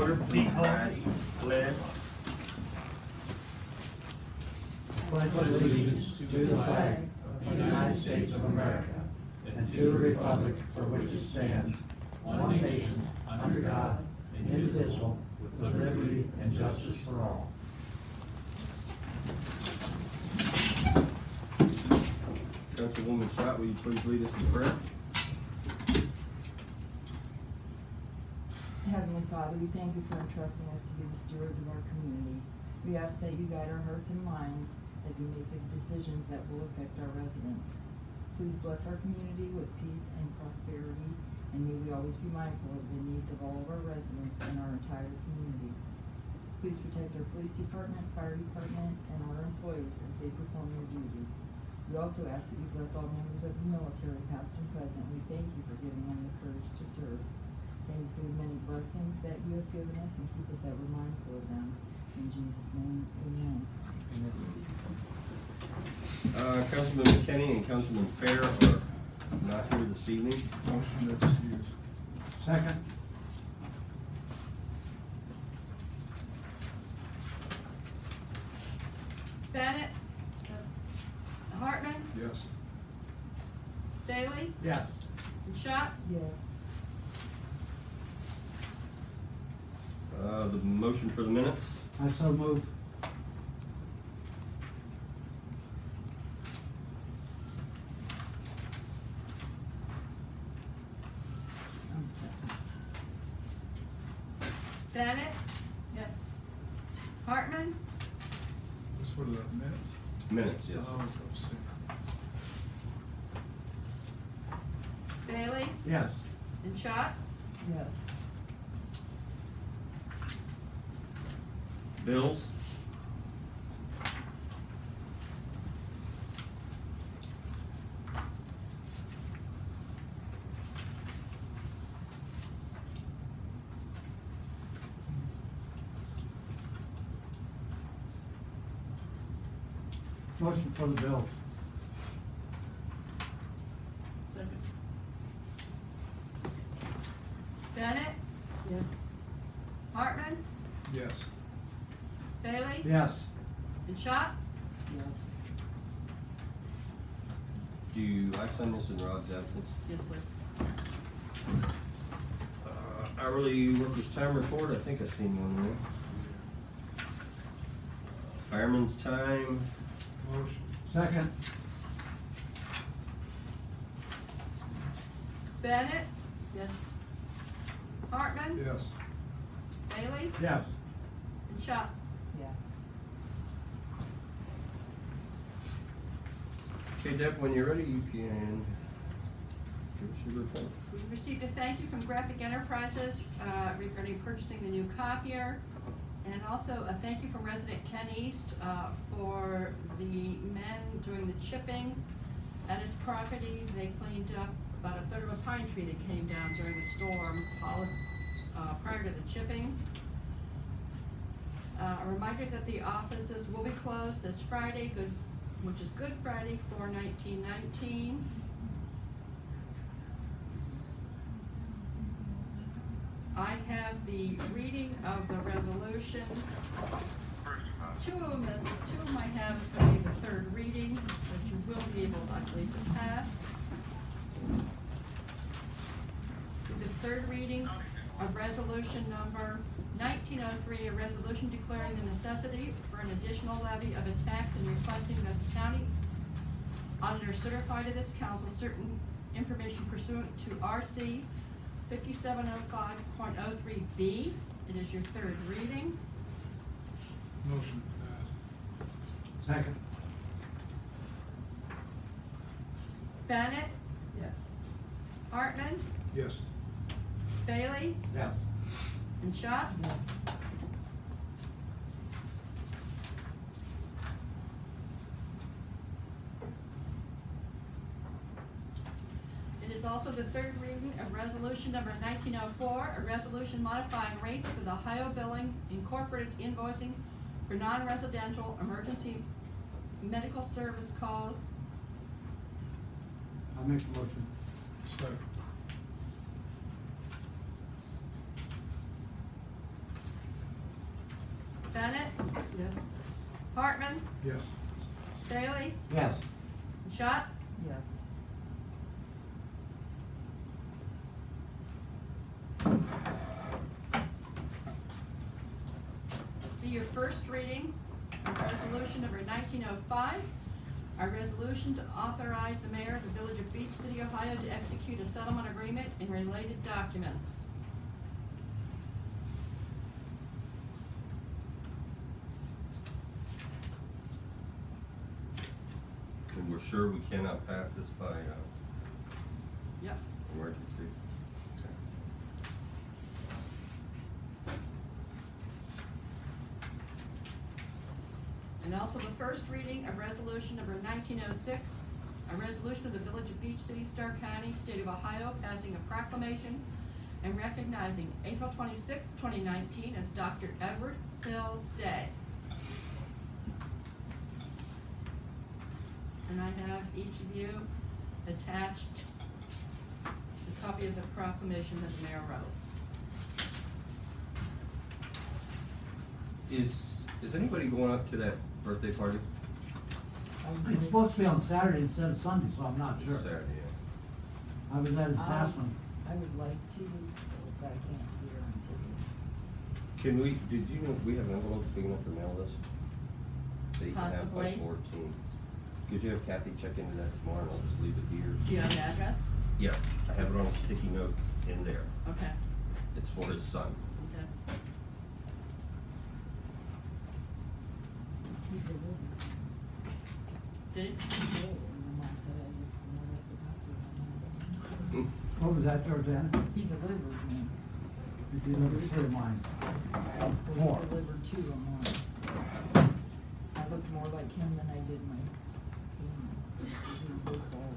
order, please rise. Pledge. Pledge allegiance to the flag of the United States of America and to the republic for which it stands, one nation, under God, indivisible, with liberty and justice for all. Councilwoman Schott, will you please lead us in prayer? Heavenly Father, we thank you for entrusting us to be the stewards of our community. We ask that you guide our hearts and minds as we make the decisions that will affect our residents. Please bless our community with peace and prosperity, and may we always be mindful of the needs of all of our residents and our entire community. Please protect our police department, fire department, and our employees as they perform their duties. We also ask that you bless all members of the military, past and present. We thank you for giving them the courage to serve. Thank you for the many blessings that you have given us, and keep us that we're mindful of them. In Jesus' name, amen. Councilman McKinney and Councilman Fair are not here this evening. Motion to excuse. Second. Bennett? Hartman? Yes. Daly? Yes. And Schott? Yes. The motion for the minutes. I so move. Bennett? Yes. Hartman? This for the minutes? Minutes, yes. Oh, let's see. Daly? Yes. And Schott? Yes. Bills. Motion for the bills. Bennett? Yes. Hartman? Yes. Daly? Yes. And Schott? Yes. Do I sign this in Rod's absence? Yes, please. Hourly workers' time report, I think I've seen one there. Fireman's time. Motion. Second. Bennett? Yes. Hartman? Yes. Daly? Yes. And Schott? Yes. Okay, Deb, when you're ready, you can give us your report. We received a thank you from Graphic Enterprises regarding purchasing the new copier. And also a thank you from resident Ken East for the men doing the chipping at his property. They cleaned up about a third of a pine tree that came down during the storm prior to the chipping. A reminder that the offices will be closed this Friday, which is Good Friday for 1919. I have the reading of the resolutions. Two of them I have is going to be the third reading, but you will be able, I believe, to pass. The third reading of resolution number 1903, a resolution declaring the necessity for an additional levy of a tax and requesting that the county auditor certify to this council certain information pursuant to RC 5705.03B. It is your third reading. Motion passed. Second. Bennett? Yes. Hartman? Yes. Bailey? Yes. And Schott? Yes. It is also the third reading of resolution number 1904, a resolution modifying rates for the Ohio Billing Incorporated invoicing for non-residential emergency medical service calls. I'll make the motion. Second. Bennett, Yes. Hartman, Yes. Staley, Yes. Schott. Yes. Be your first reading of resolution number 1905, a resolution to authorize the mayor of the Village of Beach City, Ohio to execute a settlement agreement and related documents. And we're sure we cannot pass this by, Yep. emergency. Okay. And also the first reading of resolution number 1906, a resolution of the Village of Beach City, Stark County, State of Ohio, passing a proclamation and recognizing April 26, 2019 as Dr. Edward Hill Day. And I have each of you attached a copy of the proclamation that the mayor wrote. Is anybody going up to that birthday party? It's supposed to be on Saturday instead of Sunday, so I'm not sure. Saturday, I was at his last one. I would like to, so, but I can't be here until. yeah. Can we, did you know, we have envelopes big enough to mail this? That you can have by Possibly. 14. Could you have Kathy check into that tomorrow and I'll just leave it here? Do you have the address? Yes, I have it on a sticky note in there. Okay. It's for his son. Okay. He delivered. Did it? Yeah, and my mom said I forgot to. What was that, Georgiana? He delivered me. Did you never say mine? More. He delivered two or more. I looked more like him than I did my.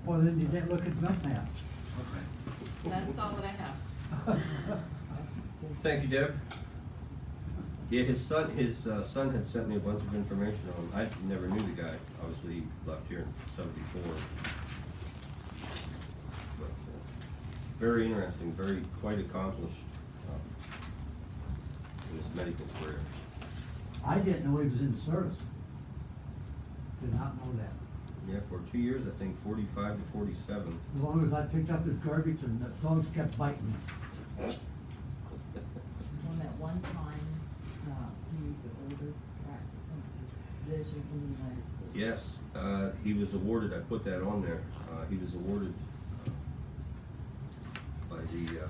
Well, then you didn't look at milk man. That's all that I have. Thank you, Deb. Yeah, his son had sent me a bunch of information on him. I never knew the guy. Obviously, he left here in '74. But, very interesting, quite accomplished in his medical career. I didn't know he was in the service. Did not know that. Yeah, for 2 years, I think 45 to 47. As long as I picked up his garbage and the dogs kept biting me. When at one time, he was the oldest practicing physician in the United States. Yes, he was awarded, I put that on there, he was awarded by the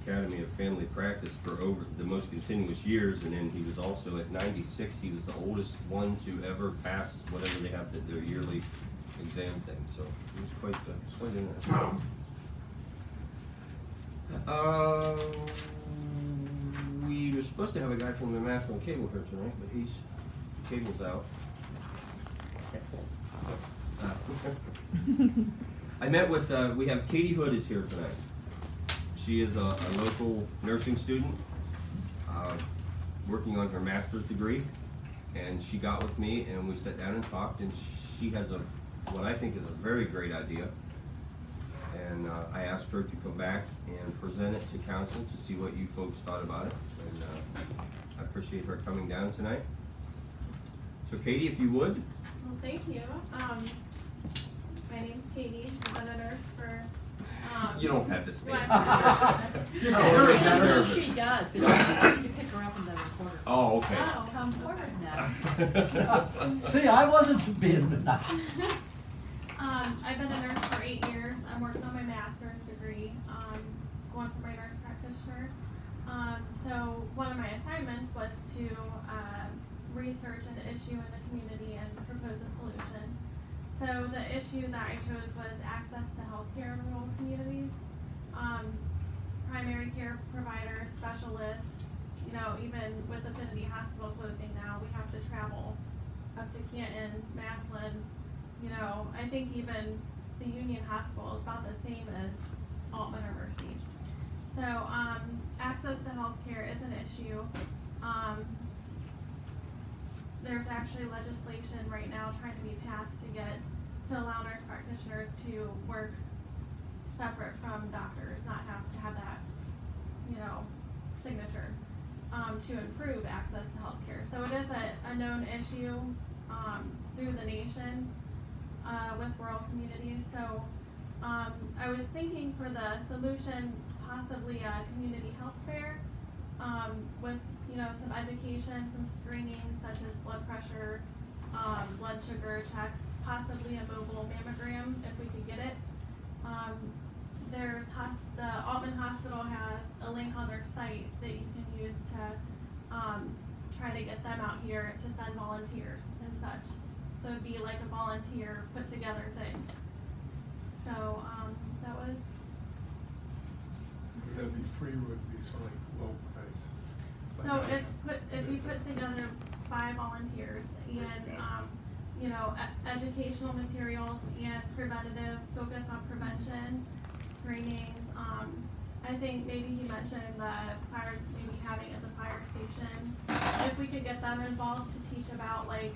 Academy of Family Practice for over the most continuous years, and then he was also at 96, he was the oldest one to ever pass whatever they have, their yearly exam thing, so it was quite interesting. We were supposed to have a guy from the Massillon Cable here tonight, but cable's out. I met with, we have Katie Hood is here tonight. She is a local nursing student, working on her master's degree, and she got with me and we sat down and talked, and she has what I think is a very great idea. And I asked her to come back and present it to council to see what you folks thought about it, and I appreciate her coming down tonight. So Katie, if you would. Well, thank you. My name's Katie. I've been a nurse for. You don't have to stand. You know, Very we're better. nervous. She does, but I need to pick her up in the recorder. Oh, okay. Oh. Come forward now. See, I wasn't being, I've been a nurse for 8 years. I'm working on my master's degree, going for my nurse practitioner. So one of my assignments was to research an issue in the community and propose a solution. So the issue that I chose was access to healthcare in rural communities. Primary care providers, specialists, even with Affinity Hospital closing now, we have to travel up to Canton, Massillon. I think even the Union Hospital is about the same as Altman or Mercy. So access to healthcare is an issue. There's actually legislation right now trying to be passed to allow nurse practitioners to work separate from doctors, not have to have that, signature. to improve access to healthcare. So it is a known issue, through the nation, with rural communities. So, I was thinking for the solution, possibly a community health fair, with, you know, some education, some screening such as blood pressure, blood sugar checks, possibly a mobile mammogram if we could get it. The Altman Hospital has a link on their site that you can use to, try to get them out here to send volunteers and such. So it'd be like a volunteer put together thing. So, that was, Would that be free, would it be sort of like low price? so it'd be put together by volunteers and, you know, educational materials and preventative, focus on prevention, screenings. I think maybe he mentioned the fire, maybe having at the fire station. If we could get them involved to teach about like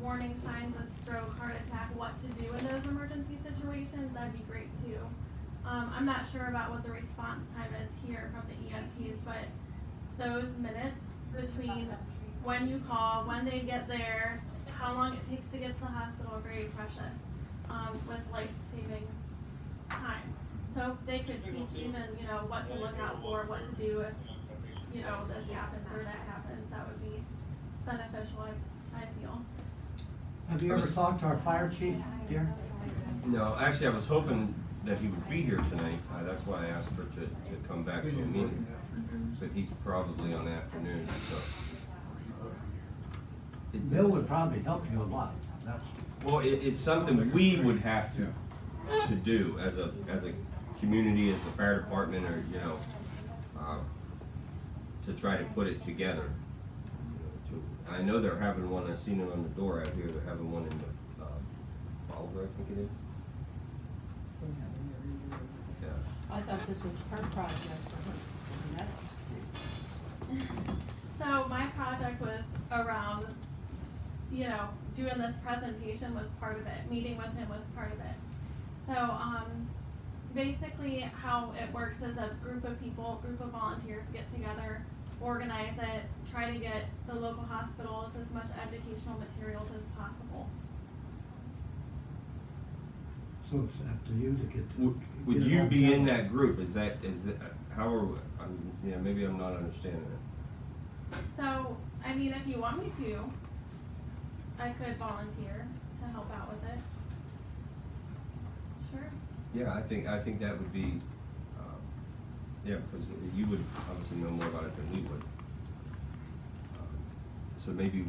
warning signs of stroke, heart attack, what to do in those emergency situations, that'd be great too. I'm not sure about what the response time is here from the EMTs, but those minutes between when you call, when they get there, how long it takes to get to the hospital are very precious, with life-saving time. So if they could teach even, you know, what to look out for, what to do if, you know, this happens or that happens, that would be beneficial, I feel. Have you ever talked to our fire chief, dear? No, actually, I was hoping that he would be here tonight. That's why I asked her to come back to a meeting. But he's probably on afternoon, so. Bill would probably help you a lot. That's, Well, it's something we would have to do as a community, as a fire department, or, you know, to try to put it together. I know they're having one, I've seen it on the door out here, they're having one in the, Bolivar, I think it is. Yeah. I thought this was her project, and that's just So my project was around, you know, doing this presentation was part of it, meeting with him was part of it. So, basically how it works is a group of people, group of volunteers get together, organize it, try to get the local hospitals as much educational materials as possible. so it's up to you to get to. Would get it you all be in together. that group? Is that, how are, yeah, maybe I'm not understanding it. So, I mean, if you want me to, I could volunteer to help out with it. Sure. Yeah, I think that would be, yeah, because you would obviously know more about it than we would. So maybe,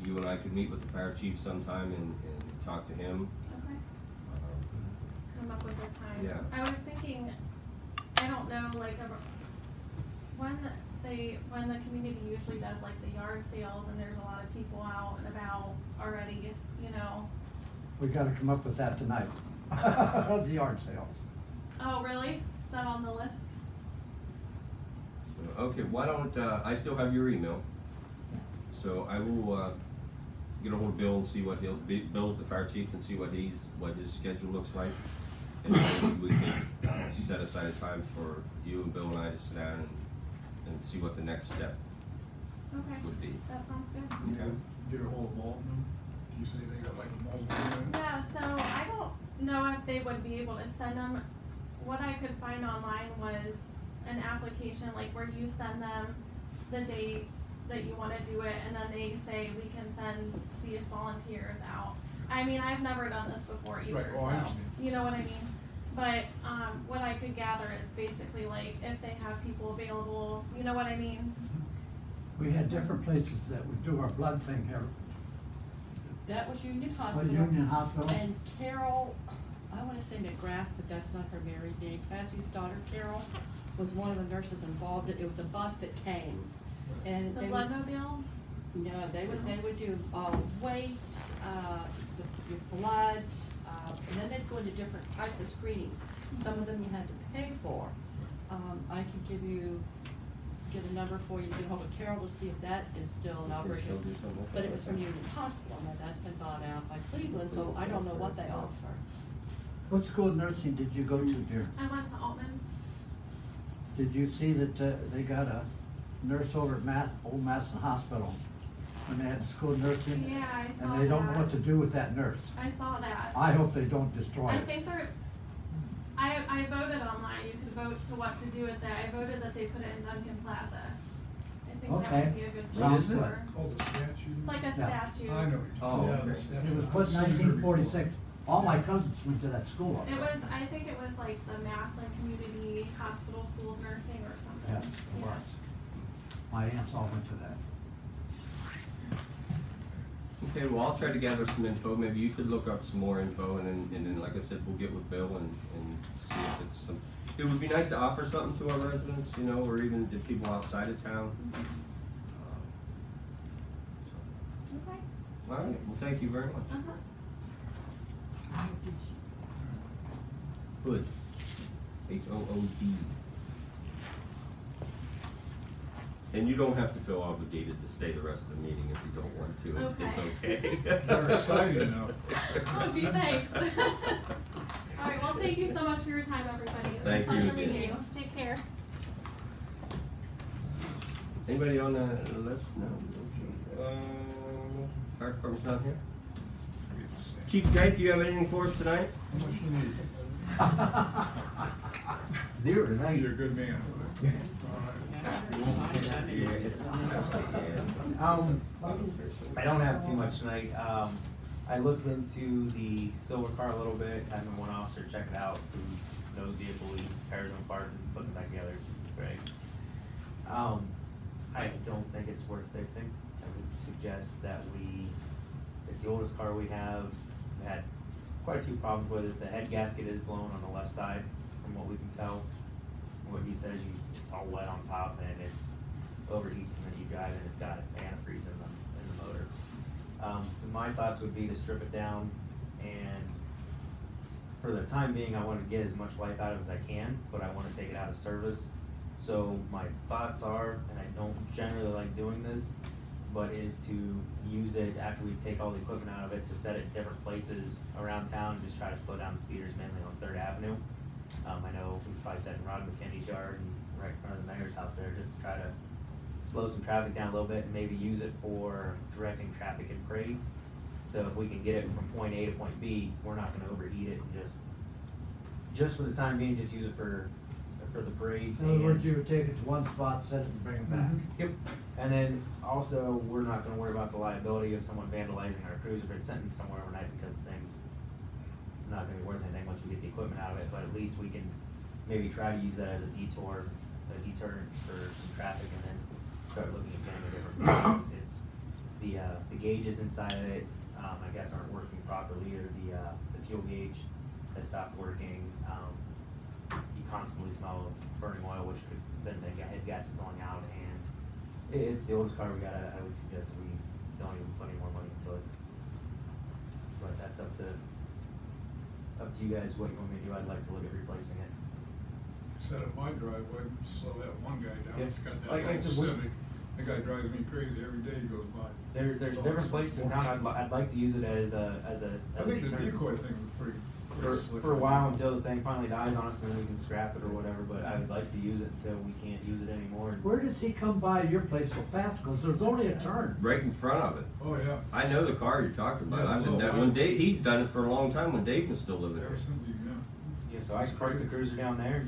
you and I could meet with the fire chief sometime and talk to him. Okay. Come up with a time. Yeah. I was thinking, I don't know, like, when the community usually does like the yard sales and there's a lot of people out and about already, you know. We gotta come up with that tonight. The yard sales. Oh, really? Is that on the list? So, okay, why don't, I still have your email, so I will, get ahold of Bill and see what Bill's the fire chief, and see what his schedule looks like. And maybe we can set aside a time for you and Bill and I to sit down and see what the next step Okay. would be. That sounds good. Okay. Get a hold of Altman, you say they got like a mobile unit? Yeah, so I don't know if they would be able to send them. What I could find online was an application, like where you send them the dates that you wanna do it, and then they say we can send these volunteers out. I mean, I've never done this before either, Right, oh, I so, understand. you know what I mean? But, what I could gather is basically like, if they have people available, you know what I mean? We had different places that we do our blood thing here. That was Union Was Hospital. Union Hospital? And Carol, I wanna say McGrath, but that's not her married name, Clancy's daughter Carol was one of the nurses involved. It was a bus that came. And The they blood would, mobile? no, they would do, weight, your blood, and then they'd go into different types of screenings. Some of them you had to pay for. I can get a number for you, get hold of Carol to see if that is still in They operation. still do something like But that? it was from Union Hospital, and that's been bought out by Cleveland, so I don't know what they offer. What school of nursing did you go to, dear? I went to Altman. Did you see that they got nurse over at Old Madison Hospital, when they had the school nursing. Yeah, I saw And they don't know that. what to do with that nurse. I saw that. I hope they don't destroy I it. think I voted online, you could vote to what to do with it, I voted that they put it in Duncan Plaza. I think that Okay. would be a good Sounds place good. for, Oh, the statue? it's like a Yeah. statue. I know. Oh, Yeah, okay. the statue. It was put in I've seen her 1946. before. All my cousins went to that school up It there. was, I think it was like the Maslin Community Hospital School of Nursing or something. Yes, it Yeah. was. My aunts all went to that. Okay, well, I'll try to gather some info, maybe you could look up some more info, and then, like I said, we'll get with Bill and see if it's some, it would be nice to offer something to our residents, you know, or even the people outside of town. Okay. All right, well, thank you very much. Uh-huh. Hood, H-O-O-D. And you don't have to feel obligated to stay the rest of the meeting if you don't want to, it's okay. They're excited now. Oh, gee, thanks. All right, well, thank you so much for your time, everybody. It was a Thank you. pleasure meeting you. Take care. Anybody on the list? No. Fire department's not here? Chief Drake, do you have anything for us tonight? How much you need? Zero tonight. You're a good man for that. I don't have too much tonight. I looked into the silver car a little bit, having one officer check it out who knows vehicle leads, repairs them apart, and puts them back together. Right. I don't think it's worth fixing. I would suggest that it's the oldest car we have. We had quite a few problems with it. The head gasket is blown on the left side, from what we can tell. What he says, it's all wet on top and it's overheats, and then you drive and it's got antifreeze in the motor. My thoughts would be to strip it down, and for the time being, I want to get as much life out of it as I can, but I want to take it out of service. So my thoughts are, and I don't generally like doing this, but is to use it after we take all the equipment out of it to set it different places around town, just try to slow down the speeders mainly on 3rd Avenue. I know we probably set in Rod McKinney's yard and right in front of the mayor's house there, just to try to slow some traffic down a little bit and maybe use it for directing traffic in parades. So if we can get it from point A to point B, we're not gonna overheat it, and just for the time being, just use it for the parades. In other and- words, you would take it to one spot, set it and bring it back. Yep, and then also, we're not gonna worry about the liability of someone vandalizing our cruiser if it's sitting somewhere overnight, because things not gonna be worth anything once we get the equipment out of it, but at least we can maybe try to use that as a deterrence for some traffic, and then start looking at getting a different things. It's, the gauges inside of it, I guess aren't working properly, or the fuel gauge has stopped working. You constantly smell burning oil, which could then the head gas is going out, and it's the oldest car we got. I would suggest that we don't even put any more money into it. But that's up to you guys, what you want me to do. I'd like to look at replacing it. Set up my driveway, slow that one guy down, Yeah. he's got that Like I old said, Civic, that guy drives me crazy every day he goes by. There's different places in town. I'd like to use it as a I think the deterrent. decoy thing was pretty slick. For a while, until the thing finally dies on us, and then we can scrap it or whatever, but I would like to use it until we can't use it anymore. Where does he come by your place so fast? Because there's only a turn. Right in front of it. Oh, yeah. I know the car you're talking about, Yeah, I've been well, down, when Dave, he's done it for a long time, when Dave was still living Ever there. since you, Yeah, so I just park the cruiser down there and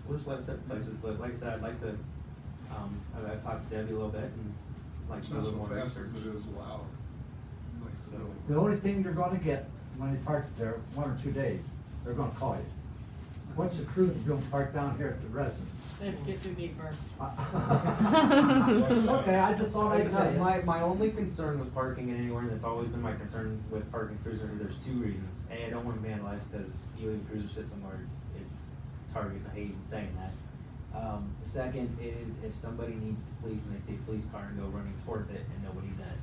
we'll just let it sit places. Like I said, I'd like to, I've talked to Debbie a little bit and like it's to do a not so little more fast research. as it is loud. Like, So- The only thing you're gonna get when they park there 1 or 2 days, they're gonna call you. What's the cruise gonna park down here at the residence? They have to get through me first. Okay, I just thought Like I I'd said, tell you. my only concern with parking anywhere, and that's always been my concern with parking cruiser, there's 2 reasons. A, I don't want to vandalize, because you leave a cruiser sit somewhere, it's target, I hate saying that. The second is if somebody needs the police and they see a police car and go running towards it and nobody's in it.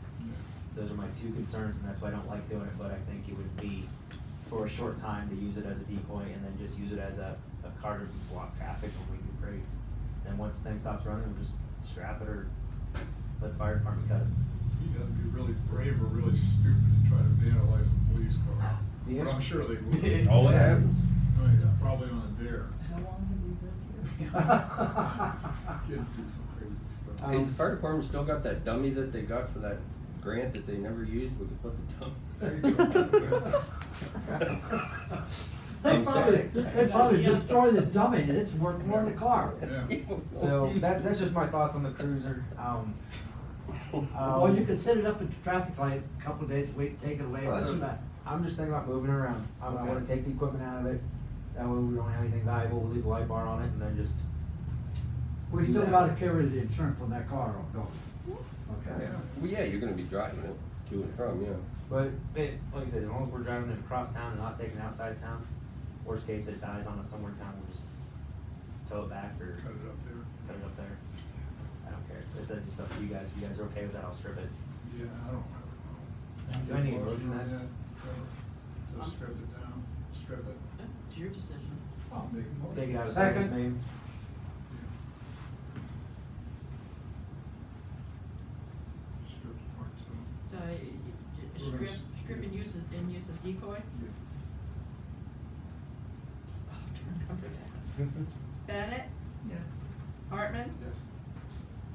Those are my 2 concerns, and that's why I don't like doing it, but I think it would be for a short time to use it as a decoy and then just use it as a car to block traffic when we do parades. Then once the thing stops running, we'll just scrap it or let the fire department cut it. You'd have to be really brave or really stupid to try to vandalize a police car. Yeah. But I'm sure they would. Oh, it happens. Oh, yeah, probably on a dare. How long have we been here? Kids do some crazy stuff. Has the fire department still got that dummy that they got for that grant that they never used? We could put the dummy. There you go. They I'm probably, sorry. they probably destroyed the dummy and it's worth more than the car. Yeah. So that's just my thoughts on the cruiser. Well, you could set it up at the traffic light a couple of days a week, take it away Well, and that's put it what- back. I'm just thinking about moving it around. I Okay. wanna take the equipment out of it, that way we don't have anything valuable, we'll leave the light bar on it and then just. We do still that. gotta carry the insurance on that car, don't we? Okay. Well, yeah, you're gonna be driving it to and from, yeah. But it, like I said, as long as we're driving it across town and not taking it outside town, worst case it dies on us somewhere in town, we'll just tow it back or Cut it up there. cut it up there. I don't care, it's just up to you guys, if you guys are okay with that, I'll strip it. Yeah, I don't have it. Do I need a motion on that? Just strip it down, strip it. It's your decision. I'll make a motion. Take it out of Second. service main. Strip the parts out. So, We're gonna strip and use as decoy? Yeah. Oh, to remember that. Bennett, Yes. Hartman, Yes.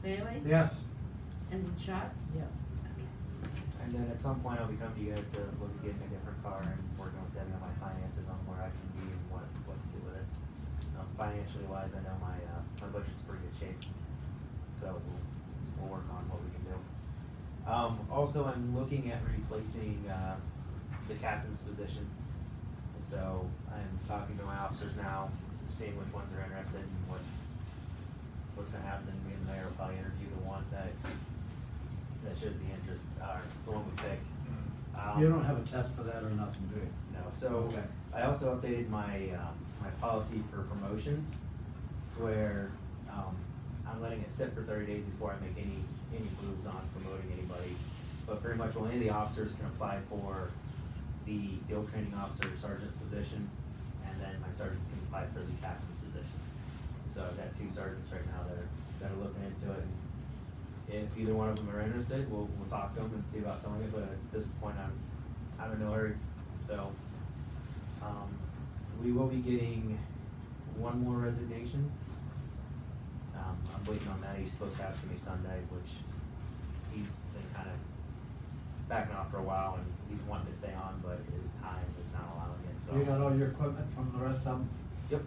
Bailey? Yes. And Shot? Yes. And then at some point, I'll be coming to you guys to look at getting a different car and working with Debbie on my finances on where I can be and what to do with it. Financially wise, I know my budget's pretty good shape, so we'll work on what we can do. Also, I'm looking at replacing, the captain's position. So I'm talking to my officers now, seeing which ones are interested and what's gonna happen. Me and the mayor will probably interview the one that shows the interest, the one we pick. You don't have a test for that or nothing, do you? No, so Okay. I also updated my, my policy for promotions to where, I'm letting it sit for 30 days before I make any moves on promoting anybody. But pretty much only the officers can apply for the field training officer sergeant position, and then my sergeants can apply for the captain's position. So I've got 2 sergeants right now that are looking into it. If either one of them are interested, we'll talk to them and see about filling it, but at this point, I'm in no hurry. So, we will be getting one more resignation. I'm waiting on that, he's supposed to have to me Sunday, which he's been kind of backing off for a while, and he's wanting to stay on, but his time is not allowing it, so. You got all your equipment from the rest of them? Yep.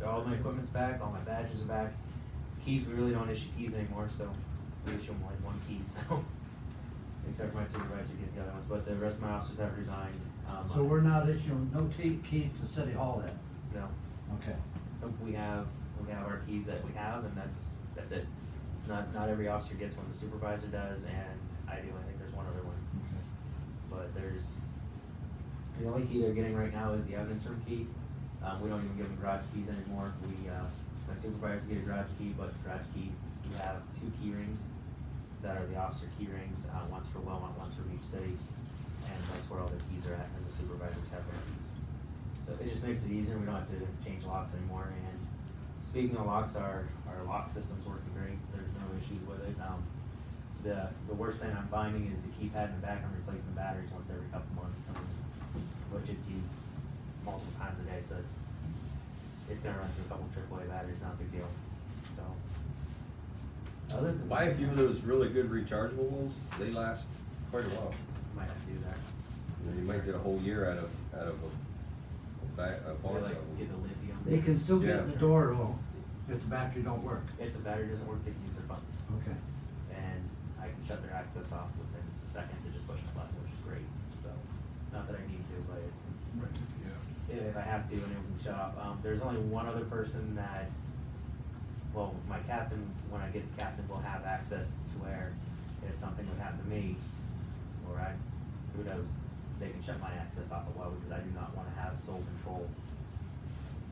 All my equipment's back, all my badges are back. Keys, we really don't issue keys anymore, so we issue them like 1 key, so. Except for my supervisor get the other ones, but the rest of my officers have resigned. So we're not issuing no keys to City Hall then? No, Okay. we have our keys that we have, and that's it. Not every officer gets one, the supervisor does, and I do, I think there's one other one. But the only key they're getting right now is the evidence room key. We don't even give them garage keys anymore. My supervisors get a garage key, but the garage key, we have 2 key rings that are the officer key rings, one's for Wilmot, one's for Beach City, and that's where all the keys are at, and the supervisors have their keys. So it just makes it easier, we don't have to change locks anymore, and speaking of locks, our lock system's working great, there's no issues with it. The worst thing I'm finding is the keypad in the back, I'm replacing the batteries once every couple months, which it's used multiple times a day, so it's gonna run through a couple AAA batteries, not a big deal, so. Other than Buy a few of those really good rechargeable ones, they last quite a while. Might have to do that. You might get a whole year out of a box Or of like them. get the lithium. They can still get in Yeah. the door though, if the battery don't work. If the battery doesn't work, they can use their phones. Okay. And I can shut their access off within seconds, it just pushes a button, which is great, so, not that I need to, but it's, Right, yeah. if I have to, and it can shut off. There's only one other person that, well, my captain, when I get the captain, will have access to where if something would happen to me, or who knows, they can shut my access off as well, because I do not wanna have sole control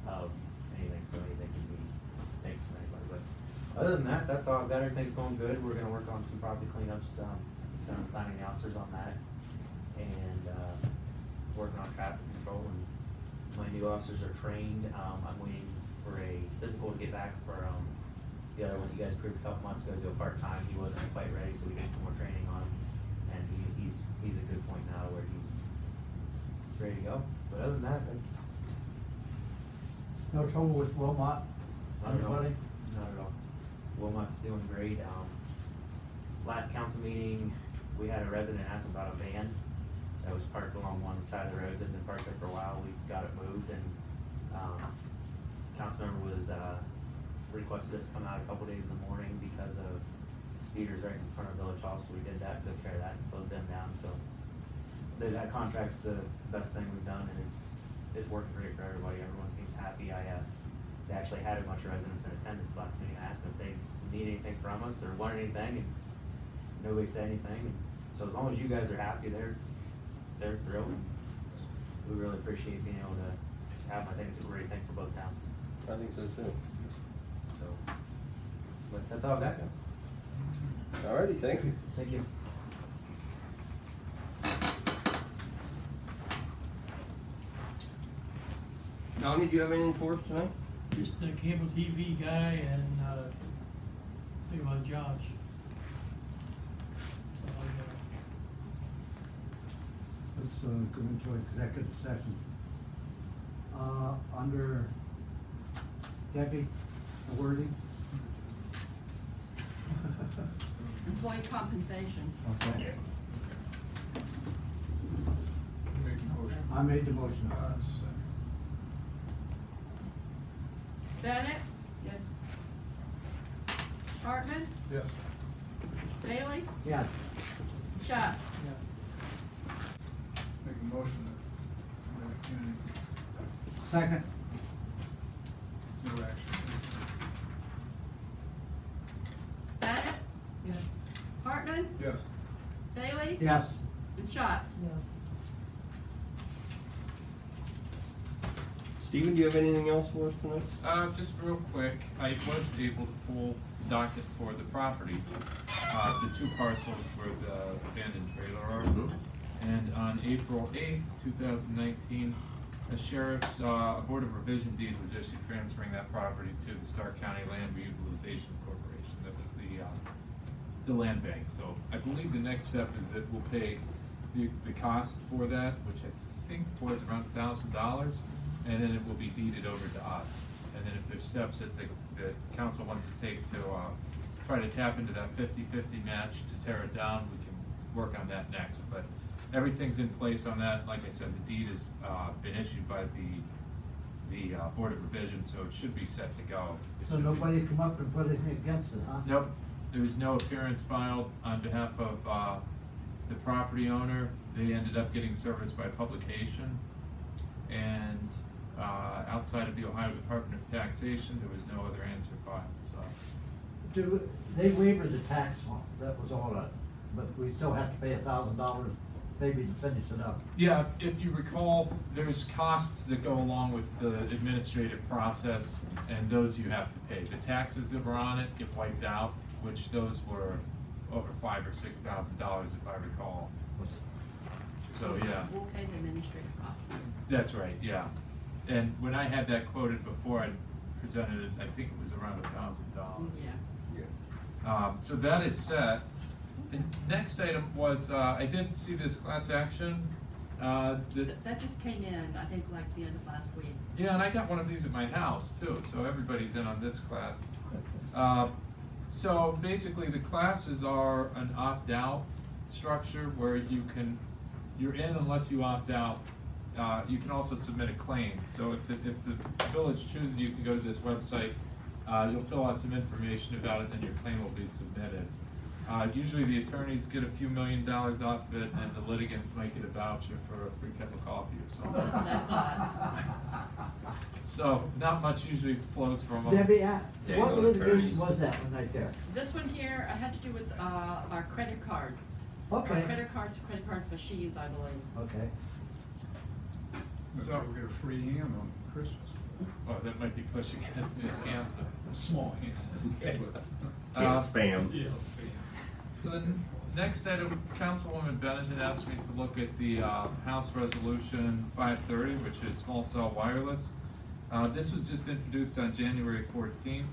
of anything, so anything can be taken from anybody, but other than that, that's all I've got, everything's going good, we're gonna work on some property cleanups, so I'm signing the officers on that, and, working on traffic control, and my new officers are trained, I'm waiting for a physical to get back for, the other one you guys approved a couple months ago to go part-time, he wasn't quite ready, so we did some more training on him, and he's a good point now where he's ready to go, but other than that, that's. No trouble with Wilmot? Not at all. Anybody? Not at all. Wilmot's doing great. Last council meeting, we had a resident ask about a van that was parked along one side of the roads, and been parked there for a while. We got it moved, and, council member was, requested us come out a couple days in the morning because of speeders right in front of Village Hall, so we did that, took care of that, and slowed them down, so. That contract's the best thing we've done, and it's working great for everybody. Everyone seems happy. They actually had a bunch of residents in attendance last meeting. I asked them if they need anything from us or want anything, and nobody said anything. And so as long as you guys are happy, they're thrilled. And we really appreciate being able to have them. I think it's a great thing for both towns. I think so too. So, but that's all I've got, guys. Alrighty, thank you. Thank you. Donnie, do you have anything for us tonight? Just a cable TV guy and, think about jobs. So, Let's go into executive session. Under Debbie, the wording. Employee compensation. Okay, Make a motion. I made the motion. Second. Bennett, Yes. Hartman, Yes. Bailey, Yes. Schott. Make a motion that, Second. no action. Bennett, Yes. Hartman, Yes. Bailey, Yes. and Schott. Yes. Steven, do you have anything else for us tonight? Just real quick, I was able to pull the docket for the property. The two parcels where the abandoned trailer are. And on April 8th, 2019, the sheriff's, Board of Revision deed was issued transferring that property to the Stark County Land Reutilization Corporation. That's the land bank. So I believe the next step is that we'll pay the cost for that, which I think was around $1,000. And then it will be deeded over to us. And then if there's steps that the council wants to take to try to tap into that 50-50 match to tear it down, we can work on that next. But everything's in place on that. Like I said, the deed has been issued by the Board of Revision, so it should be set to go. It So should be- nobody come up and put anything against it, huh? Nope, there was no appearance filed on behalf of the property owner. They ended up getting service by publication. And outside of the Ohio Department of Taxation, there was no other answer filed, so. Do, they waiver the tax on, that was all that, but we still have to pay $1,000 maybe to finish it up. Yeah, if you recall, there's costs that go along with the administrative process, and those you have to pay. The taxes that were on it get wiped out, which those were over $5,000 or $6,000 if I recall. So, yeah. We'll pay the administrative cost. That's right, yeah. And when I had that quoted before, I presented it, I think it was around $1,000. Yeah. So that is set. The next item was, I did see this class action. That just came in, I think, like the end of last week. Yeah, and I got one of these at my house too, so everybody's in on this class. So basically, the classes are an opt-out structure where you're in unless you opt out. You can also submit a claim. So if the village chooses, you can go to this website, you'll fill out some information about it, then your claim will be submitted. Usually the attorneys get a few $1 million off of it, and the litigants might get a voucher for a free cup of coffee or something. So not much usually flows from them. Debbie, Daniel what litigation attorneys. was that one right there? This one here, I had to do with, our credit cards. Okay. Our credit card machines, I believe. Okay. But So- they'll get a free ham on Christmas. Oh, that might be pushing it, hams. Small ham. Can't spam. Yeah, spam. So the next item, Councilwoman Bennett had asked me to look at the House Resolution 530, which is small cell wireless. This was just introduced on January 14th,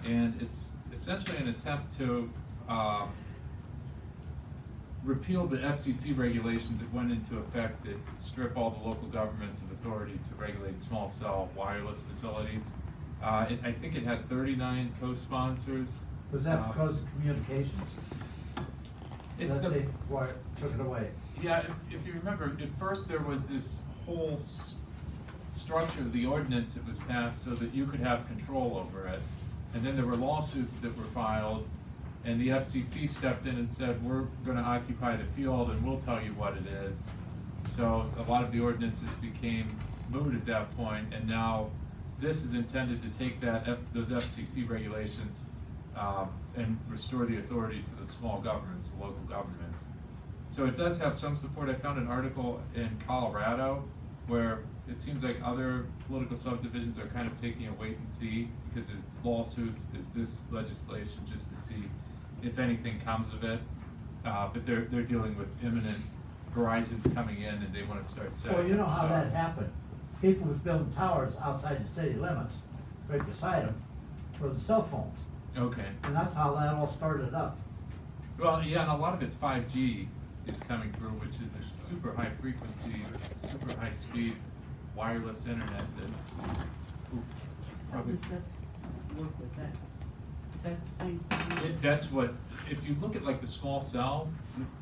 and it's essentially an attempt to repeal the FCC regulations that went into effect that strip all the local governments of authority to regulate small cell wireless facilities. I think it had 39 co-sponsors. Was that because of communications? It's That the, they took it away? yeah, if you remember, at first there was this whole structure of the ordinance that was passed so that you could have control over it. And then there were lawsuits that were filed, and the FCC stepped in and said, we're gonna occupy the field and we'll tell you what it is. So a lot of the ordinances became moot at that point, and now this is intended to take those FCC regulations and restore the authority to the small governments, the local governments. So it does have some support. I found an article in Colorado where it seems like other political subdivisions are kind of taking a wait and see, because there's lawsuits, there's this legislation, just to see if anything comes of it. But they're dealing with imminent, Verizon's coming in and they want to start setting. Well, you know how up that shop. happened. People was building towers outside the city limits, right beside them, for the cell phones. Okay. And that's how that all started up. Well, yeah, and a lot of it's 5G is coming through, which is a super high frequency, super high speed wireless internet that. How does that work with that? Is that the same thing? That's what, if you look at like the small cell,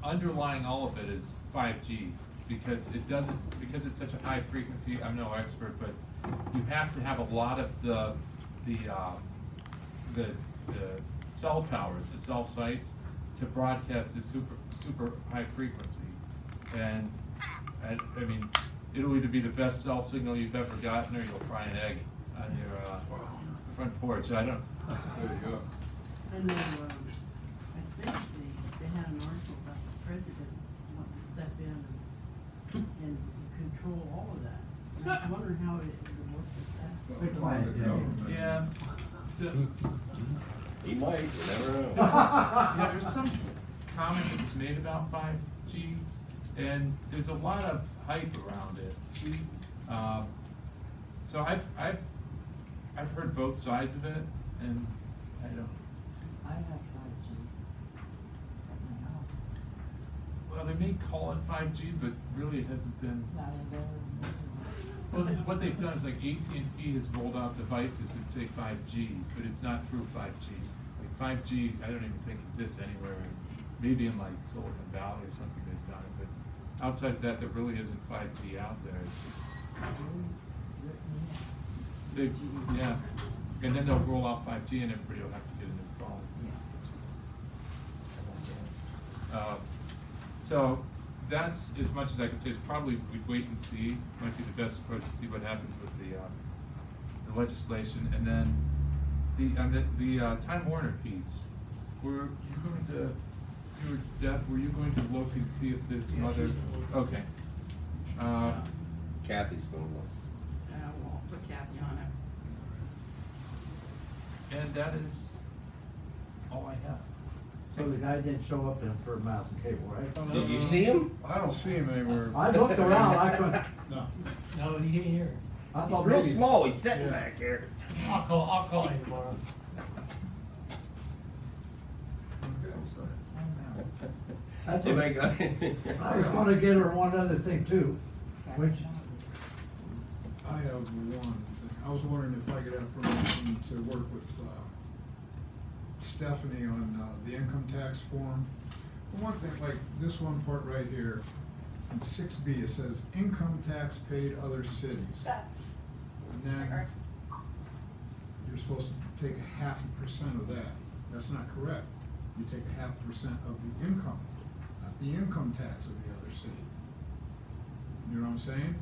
underlying all of it is 5G, because because it's such a high frequency, I'm no expert, but you have to have a lot of the cell towers, the cell sites, to broadcast this super high frequency. And I mean, it'll either be the best cell signal you've ever gotten, or you'll fry an egg on your front porch. I don't. There you go. I know, I think they had an article about the president wanting to step in and control all of that. And I was wondering how it would work with that. Be quiet, The Jimmy. government. Yeah. He might, you never know. Yeah, there's some comment that was made about 5G, and there's a lot of hype around it. So I've heard both sides of it, and I don't. I have 5G at my house. Well, they may call it 5G, but really it hasn't been. It's not available. Well, what they've done is like AT&T has rolled out devices that say 5G, but it's not true 5G. Like 5G, I don't even think exists anywhere. Maybe in like Silicon Valley or something they've done it, but outside of that, there really isn't 5G out there. It's just yeah, and then they'll roll out 5G and everybody will have to get a new phone, which is. So that's as much as I can say. Is probably we'd wait and see. Might be the best approach to see what happens with the legislation, and then the Time Warner piece. Were you going to look and see if there's some other? Okay. Kathy's gonna look. I won't put Kathy on it. And that is all I have. So the guy didn't show up in for Mouse and Cable, right? Did you see him? I don't see him anywhere. I looked around, I couldn't, No. No, he ain't here. I He's thought real maybe. small, he's sitting Yeah. back here. I'll call him tomorrow. That's Hey, what- my God. I just wanna get her one other thing too, which, I have one thing. I was wondering if I could have permission to work with Stephanie on the income tax form. One thing, like this one part right here, in 6B, it says income tax paid other cities. And then you're supposed to take 0.5% of that. That's not correct. You take 0.5% of the income, not the income tax of the other city. You know what I'm saying?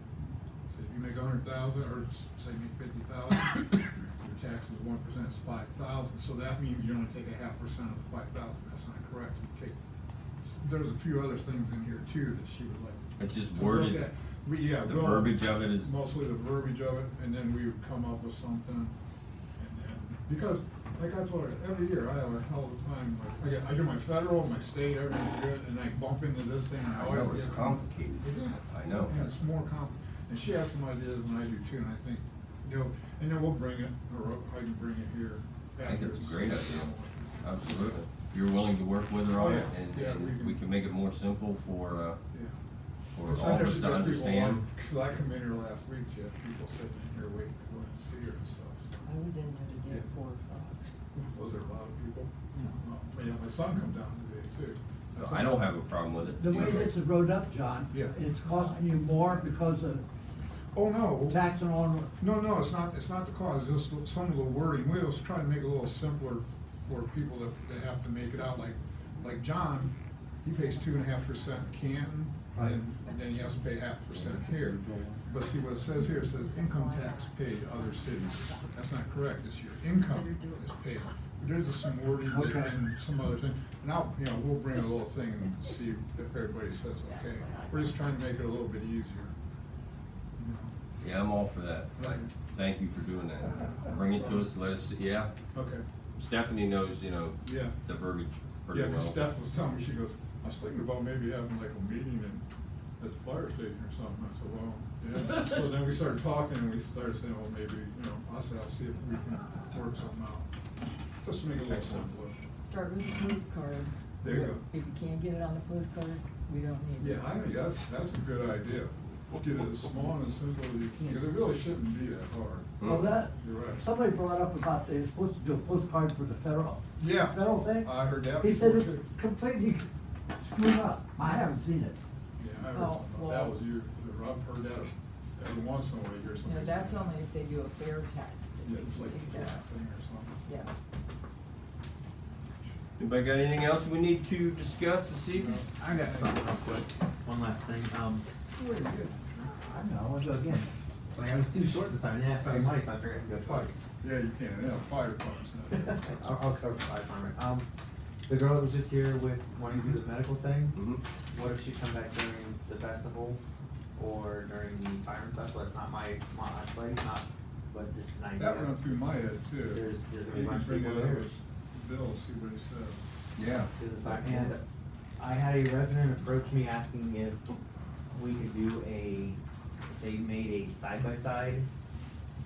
So if you make 100,000, or say you make 50,000, your tax is 1%, it's 5,000. So that means you only take 0.5% of the 5,000. That's not correct. You take. There's a few other things in here too that she would like. It's just to look worded. at. Yeah, The well, verbiage of it is. mostly the verbiage of it, and then we would come up with something. And then, because, like I told her, every year I have a hell of a time, like, I do my federal, my state, everything's good, and I bump into this thing, and I I always know, it's get. complicated. It is. I know. And it's more and she has some ideas, and I do too, and I think, and then we'll bring it, or I can bring it here. I think it's a after. great idea. Absolutely. You're willing to work with her on Oh, it, yeah. Yeah, and we can make it more simple for Yeah. all It's of us just to that people understand. Cause I come in here last week, she had people sitting in here waiting to go in and see her and stuff. So. I I was in there today at 4 o'clock. Was there a lot of people? Oh, yeah, my son come down today too. I don't have a problem with it. The way this is wrote up, John, Yeah. it's costing you more because of Oh, no. taxing on, No, it's not the cause, it's just some of the wording. We was trying to make it a little simpler for people that have to make it out, like John, he pays 2.5% in Canton, Right. and then he has to pay 0.5% here. But see what it says here, it says income tax paid other cities. That's not correct, it's your income is paid. There's just some wording Okay. and some other thing. Now, we'll bring a little thing and see if everybody says, okay. We're just trying to make it a little bit easier. You know. Yeah, I'm all for that. Like, thank you for doing that. Bring it to us, let us, yeah. Okay. Stephanie knows, Yeah. the verbiage pretty Yeah, well. because Steph was telling me, she goes, I was thinking about maybe having like a meeting at the fire station or something. I said, well, yeah. So then we started talking and we started saying, well, maybe, I'll see if we can work something out. Just to make it a little simpler. Start with the postcard. There you go. If you can't get it on the postcard, we don't need it. Yeah, I think that's a good idea. Get it as small and as simple as you can, because it really shouldn't be that hard. well, that, You're right. somebody brought up about they're supposed to do a postcard for the federal thing. I heard that He said before, it's too. completely screwed up. I haven't seen it. Yeah, I heard Oh, something about that. well. Was you, I've heard that every once in a while, you hear something. That's only if they do a fair tax. that Yeah, they it's like take a that. flat thing or something. Yeah. Anybody got anything else we need to discuss this evening? I got something real quick, one last thing, I know, so again, like I was too short this time, I didn't ask for any money, so I figured I could go twice. Yeah, you can, yeah, fire department's not. I'll cover the fire department. The girl that was just here with wanting to do the medical thing, Mhm. what if she come back during the festival or during the fireman's festival? That's not my place, but just an idea. That went through my head too. There's gonna be a You bunch can of bring people it up there. with Bill, see what he says. Yeah. To the back end. I had a resident approach me asking if we could do they made a side-by-side,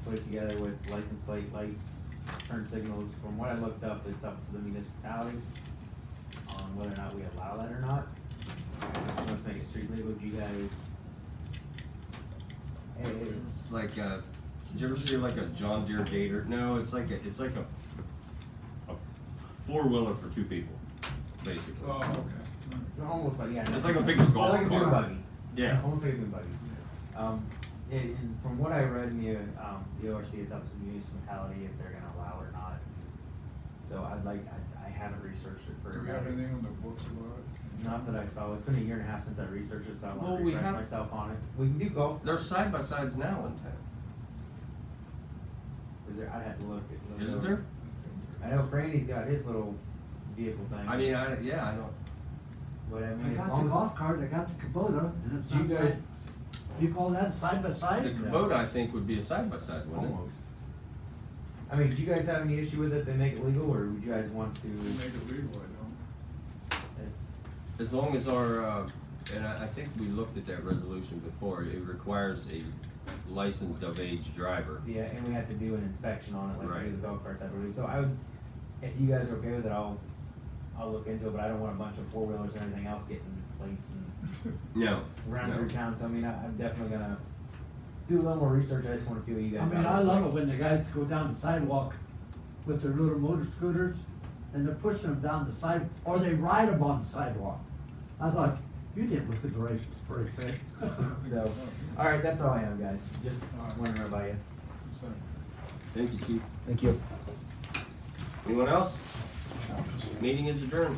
put it together with license plate lights, turn signals. From what I looked up, it's up to the municipality on whether or not we allow that or not. Let's make it street legal. Do you guys? It's like, did you ever see like a John Deere Gator? No, it's like a four-wheeler for two people, basically. Oh, okay. Almost like, yeah. It's like a big golf Like a dune cart. buggy. Yeah. Almost like a dune buggy. And from what I read in the ORC, it's up to the municipality if they're gonna allow it or not. So I haven't researched it for. Do we have anything on the books about it? Not that I saw. It's been a year and a half since I researched it, so I Well, want to we refresh have- myself on it. We can do golf. There's side-by-sides now in town. Is there? I had to look. Isn't there? I know Franny's got his little vehicle thing. I mean, I don't. But I I mean, as got long the as- golf cart, I got the Kubota, and it's Do you not guys- side, do you call that side by The side? Kubota, I think, would be a side-by-side, wouldn't it? Almost. I mean, do you guys have any issue with it? They make it legal, or would you guys want to? We make it legal, I don't. It's. As long as our, and I think we looked at that resolution before, it requires a licensed of age driver. Yeah, and we have to do an inspection on it, like we Right. do the golf carts, I believe. So I would, if you guys are okay with it, I'll look into it, but I don't want a bunch of four-wheelers and everything else getting plates and No. around no. through town. So I mean, I'm definitely gonna do a little more research. I just wanna feel you I guys out. mean, I love it when the guys go down the sidewalk with their little motor scooters, and they're pushing them down the side, or they ride them on the sidewalk. I thought, you didn't look at the right thing. So, alright, that's all I have, guys. Just All right. wondering about you. So, Thank you, Chief. Thank you. Anyone else? Meeting is adjourned.